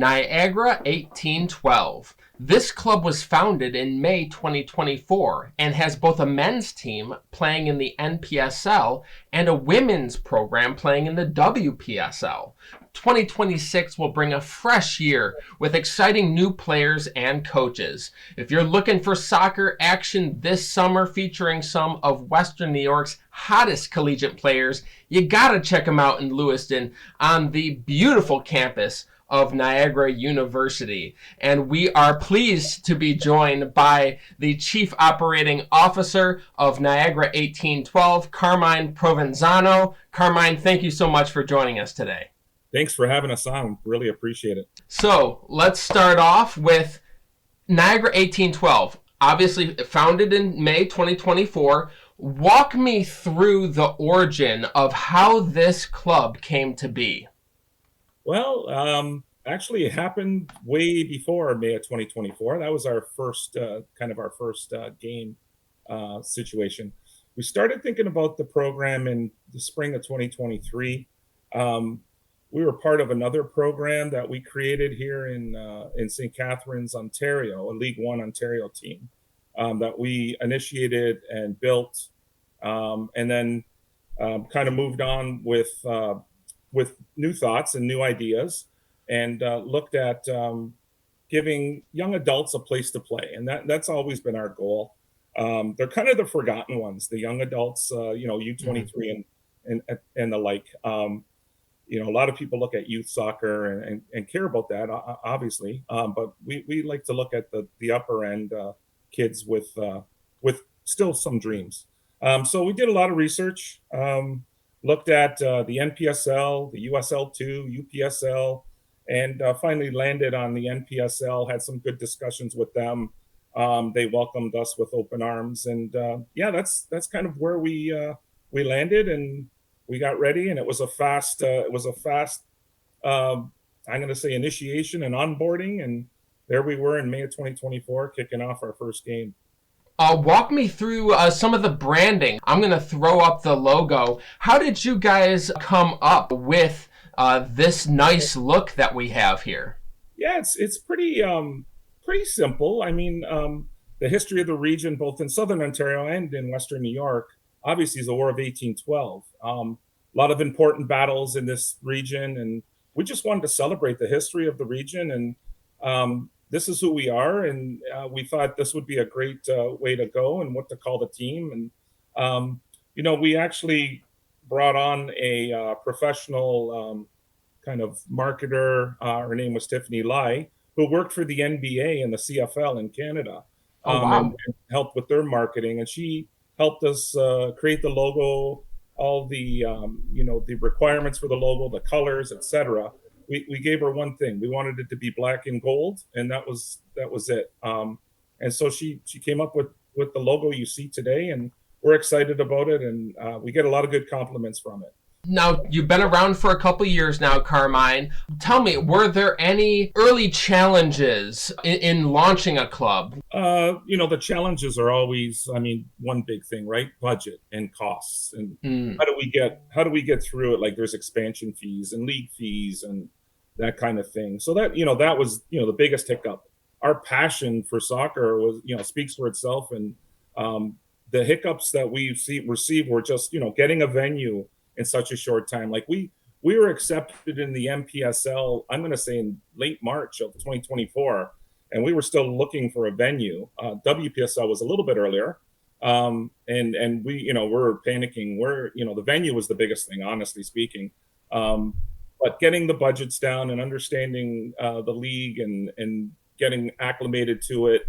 Niagara 1812. This club was founded in May 2024 and has both a men's team playing in the NPSL and a women's program playing in the WPSL. 2026 will bring a fresh year with exciting new players and coaches. If you're looking for soccer action this summer featuring some of Western New York's hottest collegiate players, you gotta check them out in Lewiston on the beautiful campus of Niagara University. And we are pleased to be joined by the Chief Operating Officer of Niagara 1812, Carmine Provenzano. Carmine, thank you so much for joining us today. Thanks for having us on. Really appreciate it. So let's start off with Niagara 1812, obviously founded in May 2024. Walk me through the origin of how this club came to be. Well, actually, it happened way before May of 2024. That was our first game situation. We started thinking about the program in the spring of 2023. We were part of another program that we created here in St. Catharines, Ontario, a League One Ontario team that we initiated and built, and then kind of moved on with new thoughts and new ideas, and looked at giving young adults a place to play, and that's always been our goal. They're kind of the forgotten ones, the young adults, U23 and the like. A lot of people look at youth soccer and care about that, obviously, but we like to look at the upper end kids with still some dreams. So we did a lot of research. Looked at the NPSL, the USL2, UPSL, and finally landed on the NPSL, had some good discussions with them. They welcomed us with open arms, and that's kind of where we landed, and we got ready, and it was a fast I'm going to say initiation and onboarding, and there we were in May of 2024, kicking off our first game. Walk me through some of the branding. I'm going to throw up the logo. How did you guys come up with this nice look that we have here? Yeah, it's pretty simple. I mean, the history of the region, both in Southern Ontario and in Western New York, obviously is the War of 1812. A lot of important battles in this region, and we just wanted to celebrate the history of the region, and this is who we are, and we thought this would be a great way to go and what to call the team. And, we actually brought on a professional kind of marketer. Her name was Tiffany Lai, who worked for the NBA and the CFL in Canada. And helped with their marketing. And she helped us create the logo, all the, the requirements for the logo, the colors, etc. We gave her one thing. We wanted it to be black and gold, and that was it. And so she came up with the logo you see today, and we're excited about it, and we get a lot of good compliments from it. Now, you've been around for a couple years now, Carmine. Tell me, were there any early challenges in launching a club? The challenges are always, one big thing, right? Budget and costs, and how do we get through it? Like, there's expansion fees and league fees and that kind of thing. So that was the biggest hiccup. Our passion for soccer was speaks for itself, and the hiccups that we received were just getting a venue in such a short time. Like we were accepted in the NPSL, I'm going to say in late March of 2024, and we were still looking for a venue. WPSL was a little bit earlier, and we we're panicking. The venue was the biggest thing, honestly speaking. But getting the budgets down and understanding the league and getting acclimated to it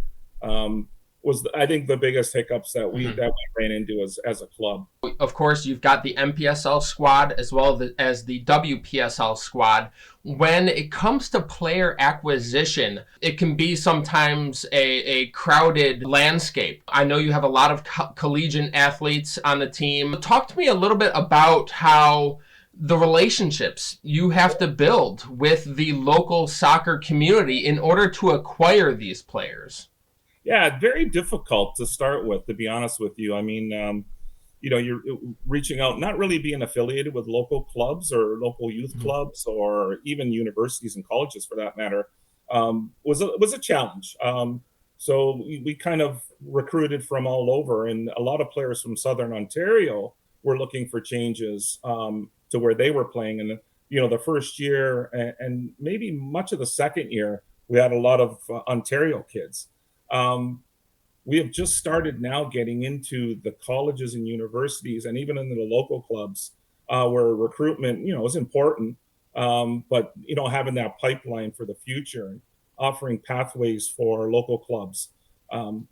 was, I think, the biggest hiccups that we ran into as a club. Of course, you've got the NPSL squad as well as the WPSL squad. When it comes to player acquisition, it can be sometimes a crowded landscape. I know you have a lot of collegiate athletes on the team. Talk to me a little bit about how the relationships you have to build with the local soccer community in order to acquire these players. Yeah, very difficult to start with, to be honest with you. you're reaching out, not really being affiliated with local clubs or local youth Mhm. clubs or even universities and colleges for that matter, was a challenge. So we kind of recruited from all over, and a lot of players from Southern Ontario were looking for changes to where they were playing. And the first year and maybe much of the second year, we had a lot of Ontario kids. Um, we have just started now getting into the colleges and universities and even into the local clubs where recruitment, is important. But, having that pipeline for the future and offering pathways for local clubs. Um,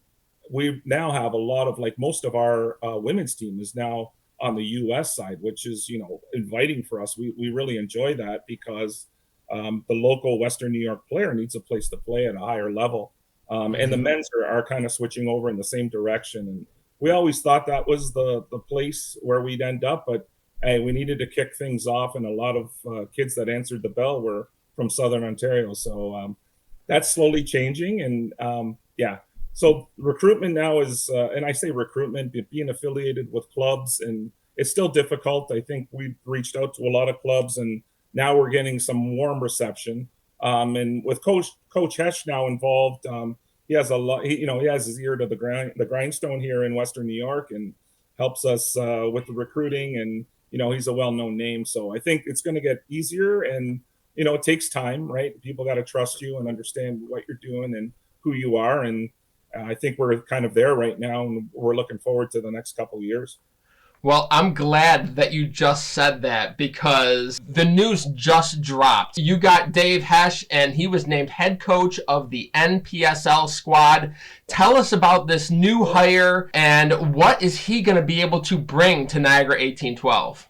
we now have a lot of, like, most of our women's team is now on the US side, which is, inviting for us. We really enjoy that because the local Western New York player needs a place to play at a higher level. And the Mhm. men's are kind of switching over in the same direction. And we always thought that was the place where we'd end up, but hey, we needed to kick things off, and a lot of kids that answered the bell were from Southern Ontario. So that's slowly changing, and yeah. So recruitment now is, and I say recruitment, being affiliated with clubs, and it's still difficult. I think we've reached out to a lot of clubs, and now we're getting some warm reception. And with Coach Hesh now involved, he has a lot. He has his ear to the grindstone here in Western New York, and helps us with the recruiting. And he's a well-known name, so I think it's going to get easier. And it takes time, right? People got to trust you and understand what you're doing and who you are. And I think we're kind of there right now, and we're looking forward to the next couple of years. Well, I'm glad that you just said that because the news just dropped. You got Dave Hesh, and he was named head coach of the NPSL squad. Tell us about this new hire and what is he going to be able to bring to Niagara 1812?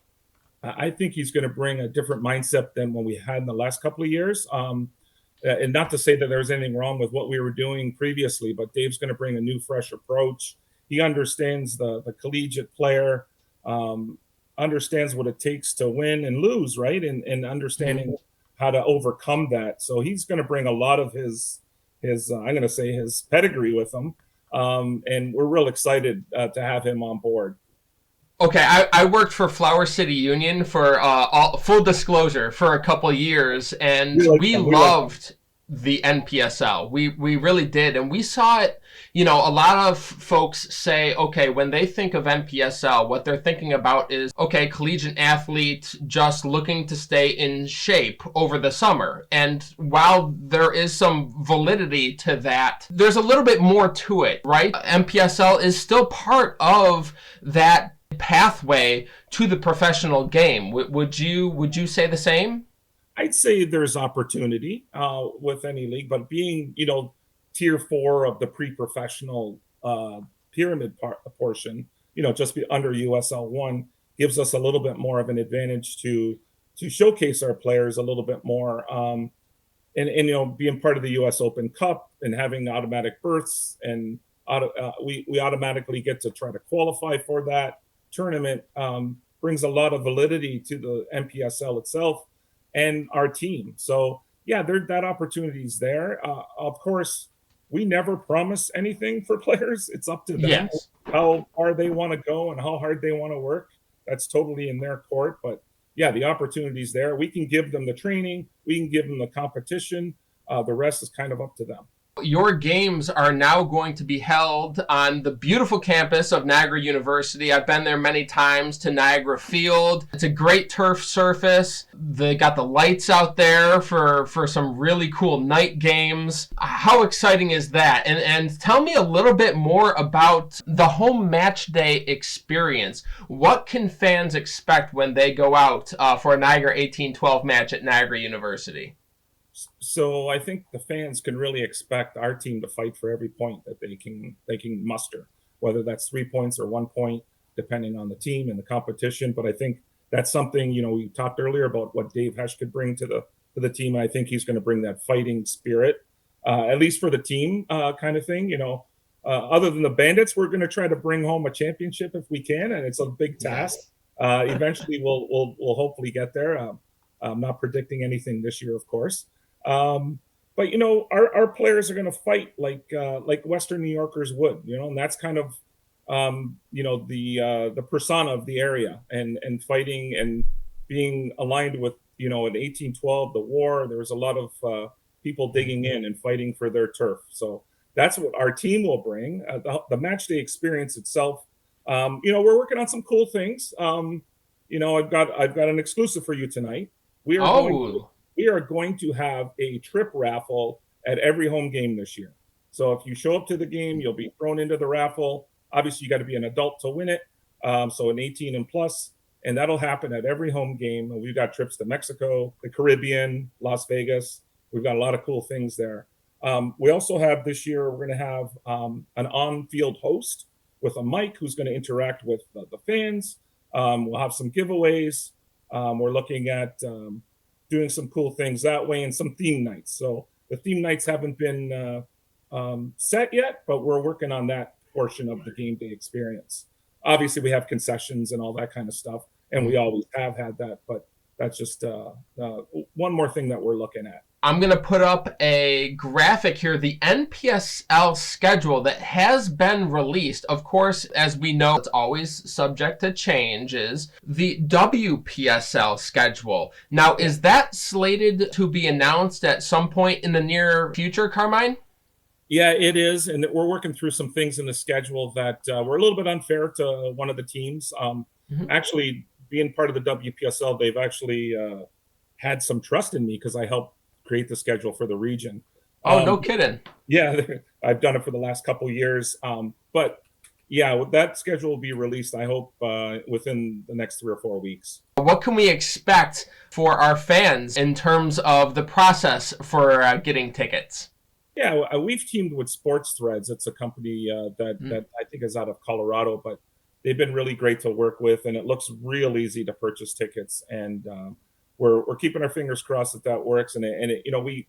I think he's going to bring a different mindset than what we had in the last couple of years. And not to say that there's anything wrong with what we were doing previously, but Dave's going to bring a new, fresh approach. He understands the collegiate player, um, understands what it takes to win and lose, right? And Mm-hmm. understanding how to overcome that. So he's going to bring a lot of his I'm going to say his pedigree with him, and we're real excited to have him on board. Okay, I worked for Flower City Union for full disclosure for a couple years, and We like we them. We like them. loved the NPSL. We really did, and we saw it. A lot of folks say, okay, when they think of NPSL, what they're thinking about is, okay, collegiate athlete just looking to stay in shape over the summer. And while there is some validity to that, there's a little bit more to it, right? NPSL is still part of that pathway to the professional game. Would you say the same? I'd say there's opportunity with any league, but being tier four of the pre-professional pyramid portion, just be under USL one gives us a little bit more of an advantage to showcase our players a little bit more. And being part of the U.S. Open Cup and having automatic berths, and we automatically get to try to qualify for that tournament, brings a lot of validity to the NPSL itself and our team. So yeah, that opportunity is there. Of course, we never promise anything for players. It's up to them Yes. how far they want to go and how hard they want to work. That's totally in their court. But yeah, the opportunity's there. We can give them the training. We can give them the competition. The rest is kind of up to them. Your games are now going to be held on the beautiful campus of Niagara University. I've been there many times to Niagara Field. It's a great turf surface. They got the lights out there for some really cool night games. How exciting is that? And tell me a little bit more about the home match day experience. What can fans expect when they go out for a Niagara 1812 match at Niagara University? So I think the fans can really expect our team to fight for every point that they can muster, whether that's 3 points or 1 point, depending on the team and the competition. But I think that's something we talked earlier about what Dave Hesh could bring to the team. And I think he's going to bring that fighting spirit, at least for the team kind of thing. Other than the Bandits, we're going to try to bring home a championship if we can, and it's a big task. Yes. Eventually, we'll hopefully get there. I'm not predicting anything this year, of course. But our players are going to fight like Western New Yorkers would, and that's kind of the persona of the area, and fighting and being aligned with, in 1812, the war. There was a lot of people digging in and fighting for their turf. So that's what our team will bring. The match day experience itself. We're working on some cool things. I've got an exclusive for you tonight. We are going to Oh, we are going to have a trip raffle at every home game this year. So if you show up to the game, you'll be thrown into the raffle. Obviously, you got to be an adult to win it. So an 18 and plus, and that'll happen at every home game. And we've got trips to Mexico, the Caribbean, Las Vegas. We've got a lot of cool things there. We also have this year, we're going to have an on-field host with a mic who's going to interact with the fans. We'll have some giveaways. We're looking at doing some cool things that way, and some theme nights. So the theme nights haven't been set yet, but we're working on that portion of the game day experience. Obviously, we have concessions and all that kind of stuff, and we always have had that. But that's just one more thing that we're looking at. I'm going to put up a graphic here, the NPSL schedule that has been released. Of course, as we know, it's always subject to changes. The WPSL schedule. Now, is that slated to be announced at some point in the near future, Carmine? Yeah, it is, and we're working through some things in the schedule that were a little bit unfair to one of the teams. Mm-hmm. Actually, being part of the WPSL, they've actually had some trust in me because I helped create the schedule for the region. Oh, no kidding. Yeah, I've done it for the last couple of years. But yeah, that schedule will be released, I hope, within the next 3 or 4 weeks. What can we expect for our fans in terms of the process for getting tickets? Yeah, we've teamed with Sports Threads. It's a company that I think is out of Colorado, but they've been really great to work with, and it looks real easy to purchase tickets. And we're keeping our fingers crossed that works. And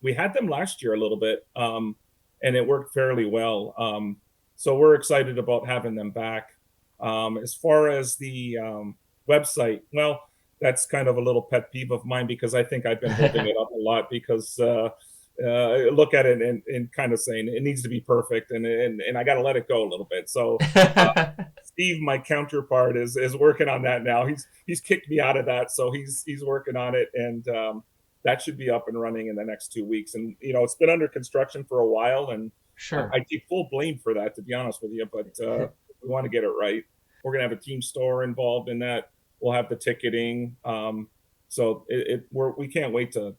we had them last year a little bit, and it worked fairly well. So we're excited about having them back. As far as the website, well, that's kind of a little pet peeve of mine because I think I've been holding it up a lot because look at it and kind of saying it needs to be perfect, and I got to let it go a little bit. So Steve, my counterpart, is working on that now. He's kicked me out of that, so he's working on it, and that should be up and running in the next 2 weeks. And it's been under construction for a while, and Sure. I take full blame for that, to be honest with you. But we want to get it right. We're gonna have a team store involved in that. We'll have the ticketing. So we can't wait to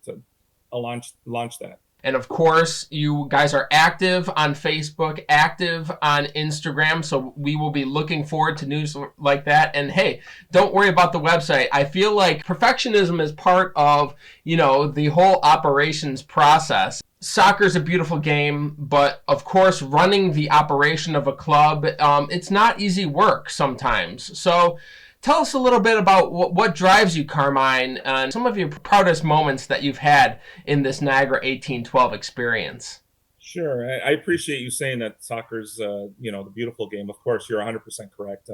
launch that. And of course, you guys are active on Facebook, active on Instagram, so we will be looking forward to news like that. And hey, don't worry about the website. I feel like perfectionism is part of, the whole operations process. Soccer is a beautiful game, but of course, running the operation of a club, it's not easy work sometimes. So tell us a little bit about what drives you, Carmine, and some of your proudest moments that you've had in this Niagara 1812 experience. Sure. I appreciate you saying that soccer's, the beautiful game. Of course, you're 100% correct.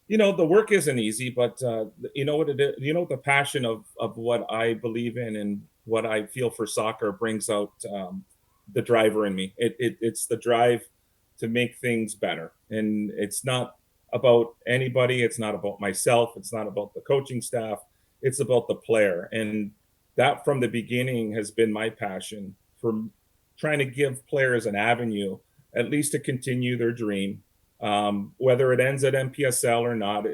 The work isn't easy, but you know what it is? The passion of what I believe in and what I feel for soccer brings out the driver in me. It's the drive to make things better. And it's not about anybody. It's not about myself. It's not about the coaching staff. It's about the player. And that from the beginning has been my passion for trying to give players an avenue, at least to continue their dream. Whether it ends at NPSL or not,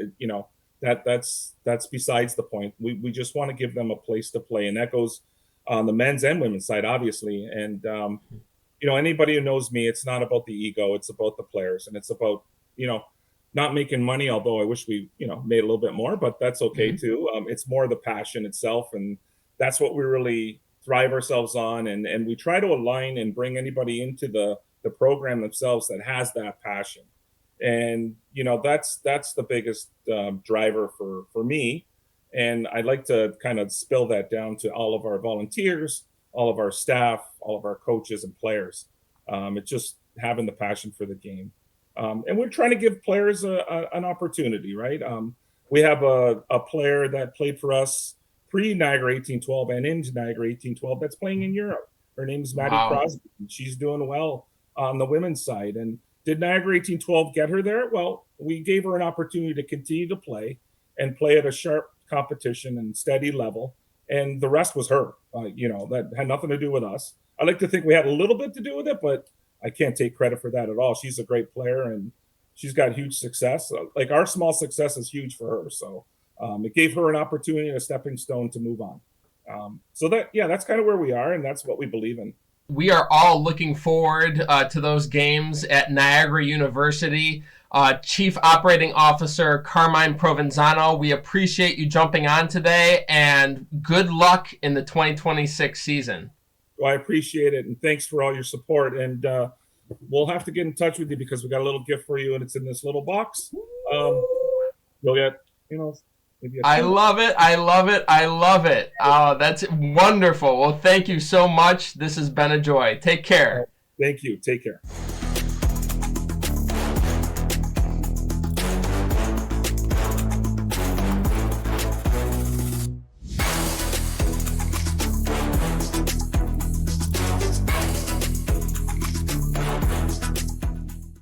that's besides the point. We just want to give them a place to play. And that goes on the men's and women's side, obviously. And, anybody who knows me, it's not about the ego. It's about the players. And it's about, not making money, although I wish we, made a little bit more, but that's okay too. It's more the passion itself, and that's what we really thrive ourselves on. And we try to align and bring anybody into the program themselves that has that passion. And that's the biggest driver for me. And I'd like to kind of spill that down to all of our volunteers, all of our staff, all of our coaches and players. It's just having the passion for the game. And we're trying to give players an opportunity, right? We have a player that played for us pre-Niagara 1812 and into Niagara 1812 that's playing in Europe. Her name's Maddie Wow. Crosby. She's doing well on the women's side. And Did Niagara 1812 get her there? Well, we gave her an opportunity to continue to play and play at a sharp competition and steady level. And the rest was her. That had nothing to do with us. I like to think we had a little bit to do with it, but I can't take credit for that at all. She's a great player and she's got huge success. Like our small success is huge for her. So it gave her an opportunity and a stepping stone to move on. That's kind of where we are, and that's what we believe in. We are all looking forward to those games at Niagara University. Chief Operating Officer Carmine Provenzano, we appreciate you jumping on today, and good luck in the 2026 season. Well, I appreciate it, and thanks for all your support. And we'll have to get in touch with you because we got a little gift for you, and it's in this little box. You'll get, maybe I love it. I love it. I love it. That's wonderful. Well, thank you so much. This has been a joy. Take care. Thank you. Take care.